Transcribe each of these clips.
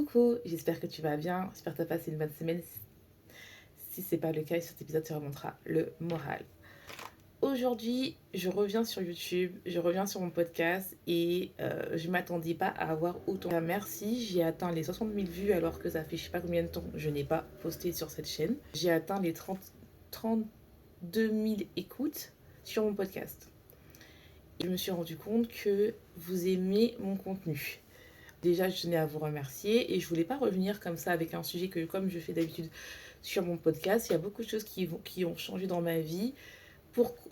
Coucou, j'espère que tu vas bien, j'espère que tu as passé une bonne semaine. Si ce n'est pas le cas, sur cet épisode, tu remonteras le moral. Aujourd'hui, je reviens sur YouTube, je reviens sur mon podcast et je ne m'attendais pas à avoir autant. Merci, j'ai atteint les 60 000 vues alors que ça fait je ne sais pas combien de temps que je n'ai pas posté sur cette chaîne. J'ai atteint les 32 000 écoutes sur mon podcast. Et je me suis rendu compte que vous aimez mon contenu. Déjà, je tenais à vous remercier et je voulais pas revenir comme ça avec un sujet que, comme je fais d'habitude sur mon podcast, il y a beaucoup de choses qui ont changé dans ma vie.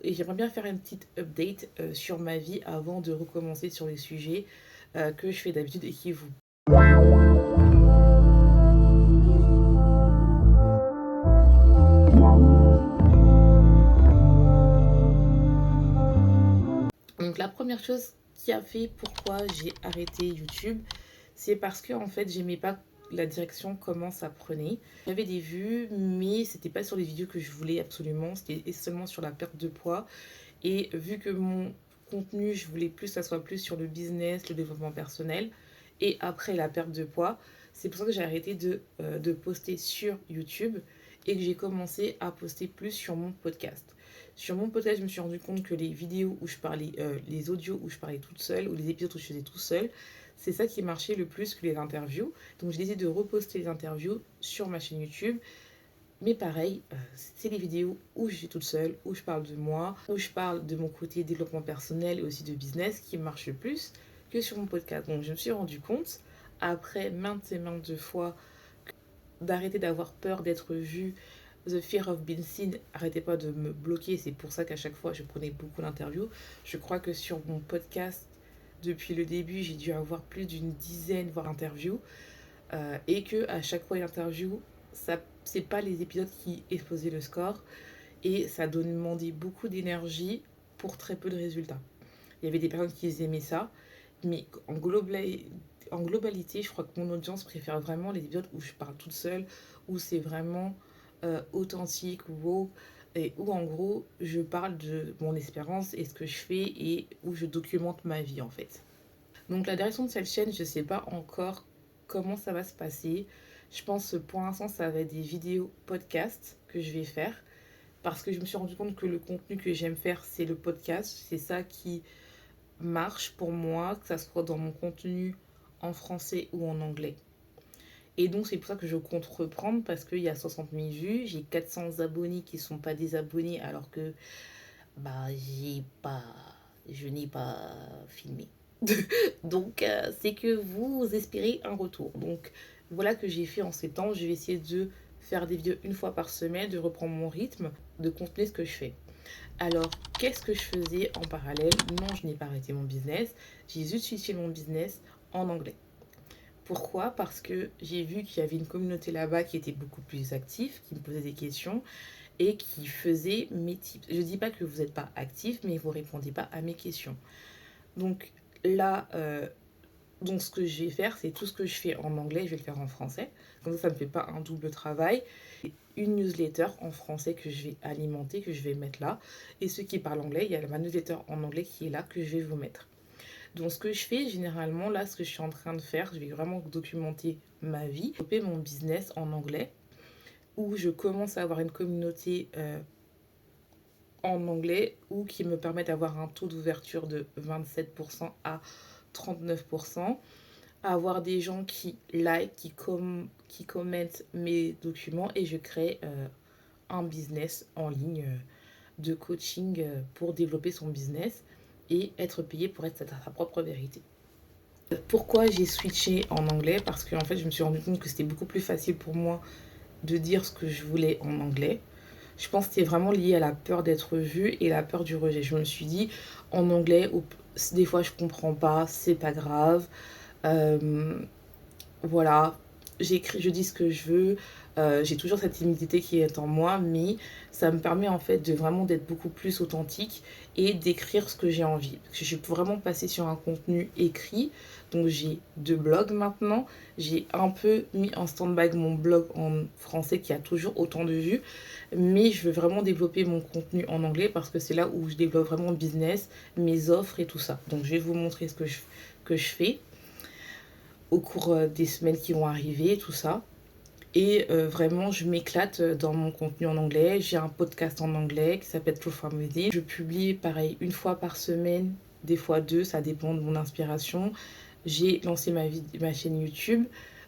Et j'aimerais bien faire une petite update sur ma vie avant de recommencer sur les sujets que je fais d'habitude et qui vous. Donc la première chose qui a fait pourquoi j'ai arrêté YouTube, c'est parce que en fait j'aimais pas la direction comment ça prenait. J'avais des vues, mais c'était pas sur les vidéos que je voulais absolument, c'était seulement sur la perte de poids. Et vu que mon contenu, je voulais plus que ça soit plus sur le business, le développement personnel, et après la perte de poids, c'est pour ça que j'ai arrêté de poster sur YouTube et que j'ai commencé à poster plus sur mon podcast. Sur mon podcast, je me suis rendu compte que les vidéos où je parlais, les audios où je parlais toute seule, ou les épisodes où je faisais tout seul, c'est ça qui marchait le plus que les interviews. Donc j'ai décidé de reposter les interviews sur ma chaîne YouTube. Mais pareil, c'est les vidéos où je suis toute seule, où je parle de moi, où je parle de mon côté développement personnel et aussi de business qui marche le plus que sur mon podcast. Donc je me suis rendu compte, après maintes et maintes de fois, d'arrêter d'avoir peur d'être vue. The fear of being seen, arrêtez pas de me bloquer. C'est pour ça qu'à chaque fois, je prenais beaucoup d'interviews. Je crois que sur mon podcast, depuis le début, j'ai dû avoir plus d'une dizaine, voire interviews. Et que à chaque fois, une interview, ça, c'est pas les épisodes qui explosaient le score. Et ça demandait beaucoup d'énergie pour très peu de résultats. Il y avait des personnes qui aimaient ça. Mais en globalité, je crois que mon audience préfère vraiment les épisodes où je parle toute seule, où c'est vraiment authentique, wow, et où en gros je parle de mon expérience et ce que je fais et où je documente ma vie en fait. Donc la direction de cette chaîne, je sais pas encore comment ça va se passer. Je pense que pour l'instant ça va être des vidéos podcast que je vais faire parce que je me suis rendu compte que le contenu que j'aime faire c'est le podcast, c'est ça qui marche pour moi, que ça soit dans mon contenu en français ou en anglais. Et donc c'est pour ça que je compte reprendre parce qu'il y a 60 000 vues, j'ai 400 abonnés qui sont pas des abonnés alors que bah je n'ai pas filmé. Donc c'est que vous espérez un retour. Donc voilà que j'ai fait en septembre, je vais essayer de faire des vidéos une fois par semaine, de reprendre mon rythme, de continuer ce que je fais. Alors, qu'est-ce que je faisais en parallèle? Non, je n'ai pas arrêté mon business. J'ai juste switché mon business en anglais. Pourquoi? Parce que j'ai vu qu'il y avait une communauté là-bas qui était beaucoup plus active, qui me posait des questions et qui faisait mes tips. Je ne dis pas que vous n'êtes pas actif, mais vous ne répondez pas à mes questions. Donc là, donc ce que je vais faire, c'est tout ce que je fais en anglais, je vais le faire en français. Comme ça ne me fait pas un double travail. Une newsletter en français que je vais alimenter, que je vais mettre là. Et ceux qui parlent anglais, il y a ma newsletter en anglais qui est là, que je vais vous mettre. Donc ce que je fais généralement, là, ce que je suis en train de faire, je vais vraiment documenter ma vie, développer mon business en anglais, où je commence à avoir une communauté en anglais, ou qui me permet d'avoir un taux d'ouverture de 27% à 39%, avoir des gens qui like, qui commentent mes documents, et je crée un business en ligne de coaching pour développer son business et être payé pour être sa propre vérité. Pourquoi j'ai switché en anglais? Parce que en fait, je me suis rendu compte que c'était beaucoup plus facile pour moi de dire ce que je voulais en anglais. Je pense que c'était vraiment lié à la peur d'être vue et la peur du rejet. Je me suis dit, en anglais, des fois je comprends pas, c'est pas grave. Euh, voilà, j'écris, je dis ce que je veux. J'ai toujours cette timidité qui est en moi, mais ça me permet en fait de vraiment d'être beaucoup plus authentique et d'écrire ce que j'ai envie. Parce que je suis vraiment passée sur un contenu écrit, donc j'ai 2 blogs maintenant. J'ai un peu mis en stand-by mon blog en français qui a toujours autant de vues, mais je veux vraiment développer mon contenu en anglais parce que c'est là où je développe vraiment le business, mes offres et tout ça. Donc je vais vous montrer ce que je fais. au cours des semaines qui vont arriver, tout ça. Et vraiment, je m'éclate dans mon contenu en anglais. J'ai un podcast en anglais qui s'appelle True From Within. Je publie pareil une fois par semaine, des fois deux, ça dépend de mon inspiration. J'ai lancé ma chaîne YouTube.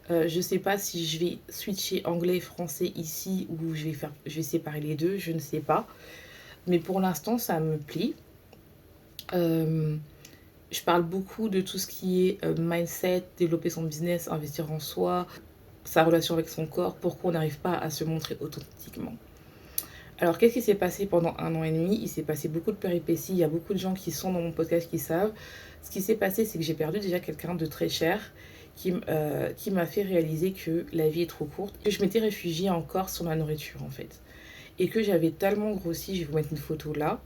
Je sais pas si je vais switcher anglais-français ici ou je vais séparer les deux, je ne sais pas. Mais pour l'instant, ça me plaît. Je parle beaucoup de tout ce qui est mindset, développer son business, investir en soi, sa relation avec son corps, pourquoi on n'arrive pas à se montrer authentiquement. Alors, qu'est-ce qui s'est passé pendant 1 an et demi? Il s'est passé beaucoup de péripéties. Il y a beaucoup de gens qui sont dans mon podcast qui savent. Ce qui s'est passé, c'est que j'ai perdu déjà quelqu'un de très cher qui m'a fait réaliser que la vie est trop courte. Que je m'étais réfugiée encore sur la nourriture, en fait. Et que j'avais tellement grossi, je vais vous mettre une photo là,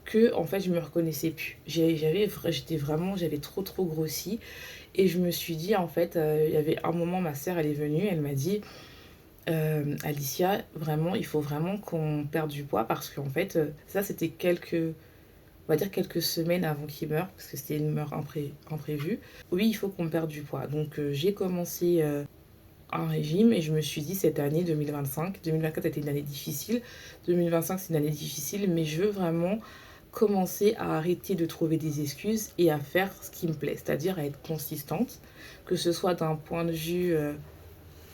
que en fait je me reconnaissais plus. J'avais trop grossi et je me suis dit en fait, il y avait un moment, ma sœur elle est venue, elle m'a dit Alicia, vraiment il faut vraiment qu'on perde du poids parce qu'en fait ça c'était quelques semaines avant qu'il meure parce que c'était une mort imprévue. Oui, il faut qu'on perde du poids. Donc j'ai commencé un régime et je me suis dit cette année 2024 a été une année difficile, 2025 c'est une année difficile, mais je veux vraiment commencer à arrêter de trouver des excuses et à faire ce qui me plaît, c'est-à-dire à être consistante, que ce soit d'un point de vue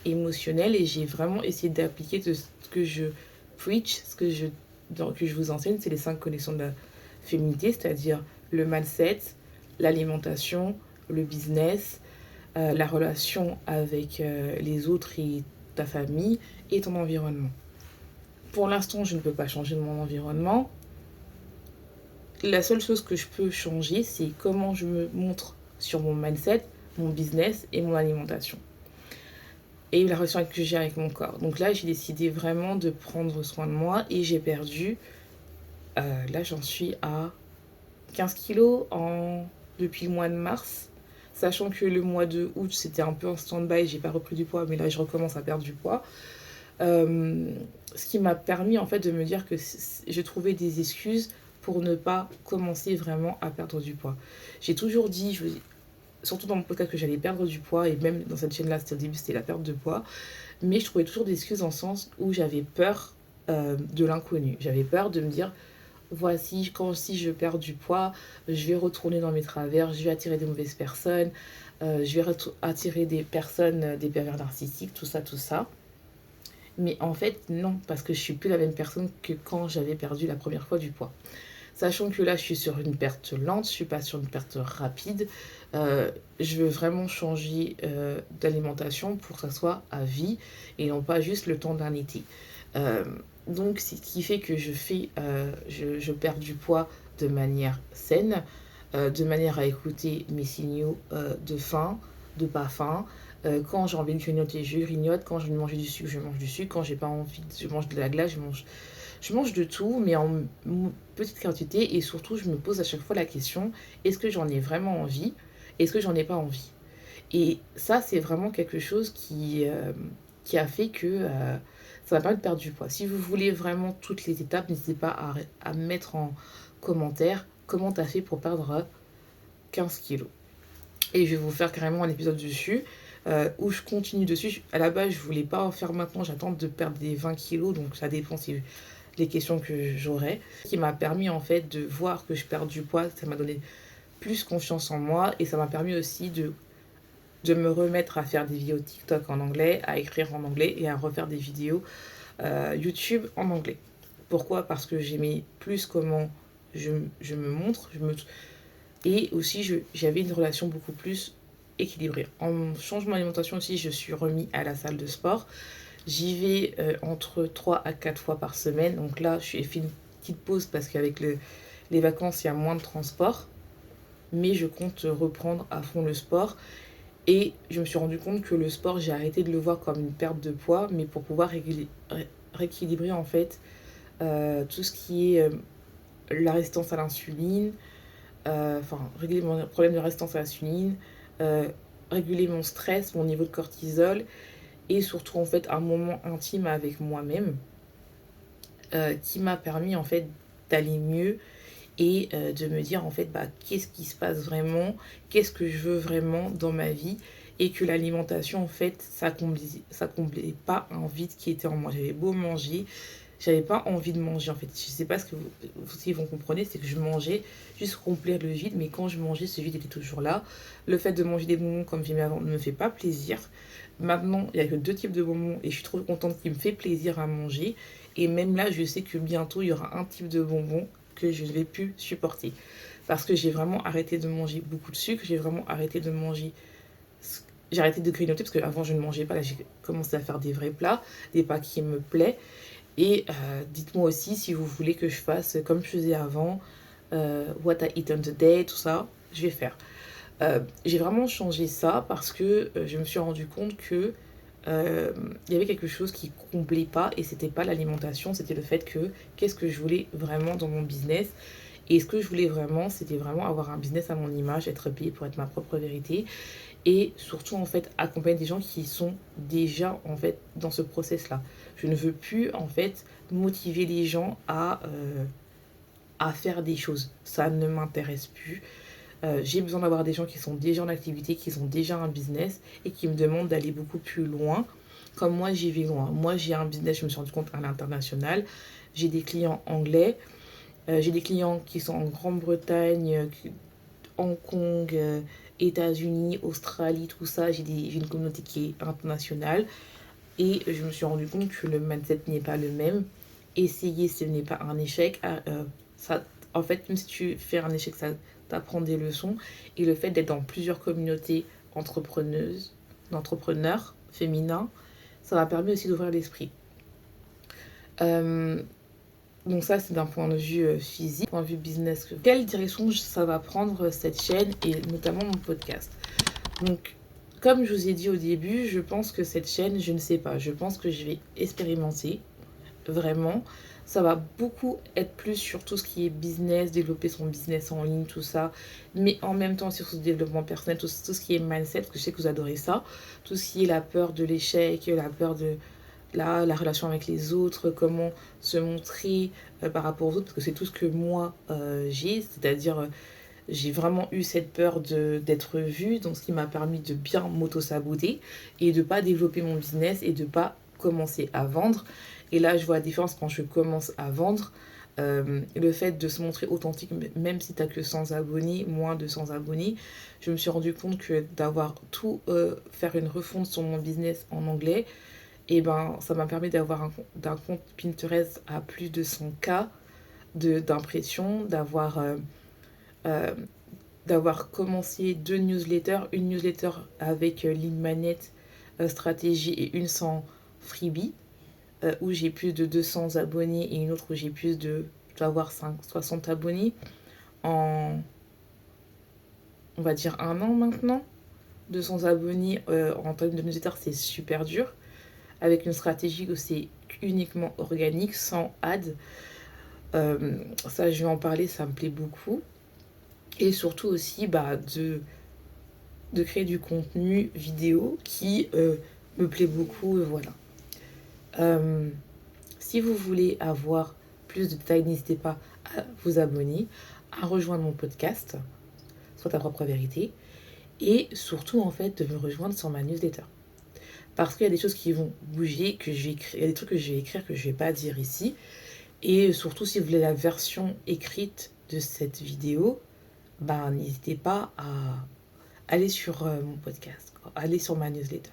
émotionnel. Et j'ai vraiment essayé d'appliquer de ce que je preach, que je vous enseigne, c'est les 5 connexions de la féminité, c'est-à-dire le mindset, l'alimentation, le business, la relation avec les autres et ta famille et ton environnement. Pour l'instant, je ne peux pas changer mon environnement. La seule chose que je peux changer, c'est comment je me montre sur mon mindset, mon business et mon alimentation. Et la relation que j'ai avec mon corps. Donc là, j'ai décidé vraiment de prendre soin de moi et j'ai perdu, là j'en suis à 15 kilos depuis le mois de mars. Sachant que le mois de août, c'était un peu en stand-by, j'ai pas repris du poids, mais là je recommence à perdre du poids. Ce qui m'a permis en fait de me dire que je trouvais des excuses pour ne pas commencer vraiment à perdre du poids. J'ai toujours dit, surtout dans mon podcast, que j'allais perdre du poids, et même dans cette chaîne-là, au début, c'était la perte de poids. Mais je trouvais toujours des excuses dans le sens où j'avais peur de l'inconnu. J'avais peur de me dire, voici, si je perds du poids, je vais retourner dans mes travers, je vais attirer des mauvaises personnes, je vais attirer des personnes, des pervers narcissiques, tout ça, tout ça. Mais en fait, non, parce que je suis plus la même personne que quand j'avais perdu la première fois du poids. Sachant que là, je suis sur une perte lente, je suis pas sur une perte rapide. Je veux vraiment changer d'alimentation pour que ça soit à vie et non pas juste le temps d'un été. Donc, c'est ce qui fait que je perds du poids de manière saine, de manière à écouter mes signaux de faim, de pas faim. Quand j'ai envie de grignoter, je grignote. Quand j'ai envie de manger du sucre, je mange du sucre. Quand j'ai pas envie, je mange de la glace, je mange de tout, mais en petite quantité. Et surtout, je me pose à chaque fois la question, est-ce que j'en ai vraiment envie? Est-ce que j'en ai pas envie? Et ça, c'est vraiment quelque chose qui a fait que ça va permettre de perdre du poids. Si vous voulez vraiment toutes les étapes, n'hésitez pas à mettre en commentaire comment tu as fait pour perdre 15 kilos. Et je vais vous faire carrément un épisode dessus. Où je continue dessus. À la base, je voulais pas en faire maintenant, j'attends de perdre des 20 kilos, donc ça dépend si les questions que j'aurai. Ce qui m'a permis en fait de voir que je perds du poids, ça m'a donné plus confiance en moi et ça m'a permis aussi de me remettre à faire des vidéos TikTok en anglais, à écrire en anglais et à refaire des vidéos YouTube en anglais. Pourquoi? Parce que j'aimais plus comment je me montre, et aussi j'avais une relation beaucoup plus équilibrée. En changement d'alimentation aussi, je suis remis à la salle de sport. J'y vais entre 3 à 4 fois par semaine. Donc là, j'ai fait une petite pause parce qu'avec les vacances, il y a moins de transport. Mais je compte reprendre à fond le sport. Et je me suis rendu compte que le sport, j'ai arrêté de le voir comme une perte de poids, mais pour pouvoir rééquilibrer en fait tout ce qui est la résistance à l'insuline, réguler mon problème de résistance à l'insuline, réguler mon stress, mon niveau de cortisol, et surtout en fait un moment intime avec moi-même qui m'a permis en fait d'aller mieux et de me dire en fait qu'est-ce qui se passe vraiment, qu'est-ce que je veux vraiment dans ma vie et que l'alimentation, en fait, ça comblait pas un vide qui était en moi. J'avais beau manger, j'avais pas envie de manger, en fait. Je sais pas ce que si vous comprenez, c'est que je mangeais juste pour remplir le vide, mais quand je mangeais, ce vide était toujours là. Le fait de manger des bonbons comme j'aimais avant ne me fait pas plaisir. Maintenant, il y a que 2 types de bonbons et je suis trop contente qu'il me fait plaisir à manger. Et même là, je sais que bientôt, il y aura un type de bonbon que je ne vais plus supporter. Parce que j'ai vraiment arrêté de manger beaucoup de sucre, j'ai vraiment arrêté de manger... J'ai arrêté de grignoter parce qu'avant je ne mangeais pas, là j'ai commencé à faire des vrais plats, des plats qui me plaisent. Et dites-moi aussi si vous voulez que je fasse comme je faisais avant, what I eat on the day, tout ça, je vais faire. J'ai vraiment changé ça parce que je me suis rendu compte que il y avait quelque chose qui ne comblait pas et c'était pas l'alimentation, c'était le fait que qu'est-ce que je voulais vraiment dans mon business. Et ce que je voulais vraiment, c'était vraiment avoir un business à mon image, être payée pour être ma propre vérité et surtout en fait accompagner des gens qui sont déjà en fait dans ce process-là. Je ne veux plus en fait motiver les gens à faire des choses. Ça ne m'intéresse plus. J'ai besoin d'avoir des gens qui sont déjà en activité, qui ont déjà un business et qui me demandent d'aller beaucoup plus loin. Comme moi, j'y vais loin. Moi, j'ai un business, je me suis rendu compte, à l'international. J'ai des clients anglais. J'ai des clients qui sont en Grande-Bretagne, Hong Kong, États-Unis, Australie, tout ça. J'ai une communauté qui est internationale. Et je me suis rendu compte que le mindset n'est pas le même. Essayer, ce n'est pas un échec. Ça, en fait, même si tu fais un échec, ça t'apprend des leçons. Et le fait d'être dans plusieurs communautés d'entrepreneurs féminins, ça m'a permis aussi d'ouvrir l'esprit. Donc ça, c'est d'un point de vue physique, point de vue business. Quelle direction ça va prendre cette chaîne et notamment mon podcast. Donc, comme je vous ai dit au début, je pense que cette chaîne, je ne sais pas. Je pense que je vais expérimenter, vraiment. Ça va beaucoup être plus sur tout ce qui est business, développer son business en ligne, tout ça. Mais en même temps, sur ce développement personnel, tout ce qui est mindset, parce que je sais que vous adorez ça. Tout ce qui est la peur de l'échec, la peur de la relation avec les autres, comment se montrer par rapport aux autres, parce que c'est tout ce que moi j'ai, c'est-à-dire j'ai vraiment eu cette peur d'être vue, donc ce qui m'a permis de bien m'auto-saboter et de pas développer mon business et de pas commencer à vendre. Et là, je vois la différence quand je commence à vendre. Le fait de se montrer authentique, même si tu n'as que 100 abonnés, moins de 100 abonnés, je me suis rendu compte que d'avoir tout, faire une refonte sur mon business en anglais, et ben ça m'a permis d'avoir d'un compte Pinterest à plus de 100K d'impression, euh, d'avoir commencé 2 newsletters, une newsletter avec lead magnet, stratégie et une sans freebie, où j'ai plus de 200 abonnés et une autre où j'ai plus de, je dois avoir 60 abonnés en, on va dire, 1 an maintenant. 200 abonnés en termes de newsletter, c'est super dur. Avec une stratégie où c'est uniquement organique, sans ad. Ça, je vais en parler, ça me plaît beaucoup. Et surtout aussi de créer du contenu vidéo qui me plaît beaucoup. Voilà. Si vous voulez avoir plus de détails, n'hésitez pas à vous abonner, à rejoindre mon podcast, Soit ta propre vérité, et surtout en fait de me rejoindre sur ma newsletter. Parce qu'il y a des choses qui vont bouger, il y a des trucs que je vais écrire que je ne vais pas dire ici. Et surtout si vous voulez la version écrite de cette vidéo, n'hésitez pas à aller sur mon podcast, aller sur ma newsletter.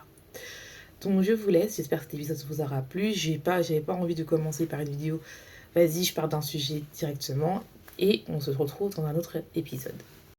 Donc je vous laisse, j'espère que cet épisode vous aura plu. J'avais pas envie de commencer par une vidéo. Vas-y, je pars d'un sujet directement et on se retrouve dans un autre épisode.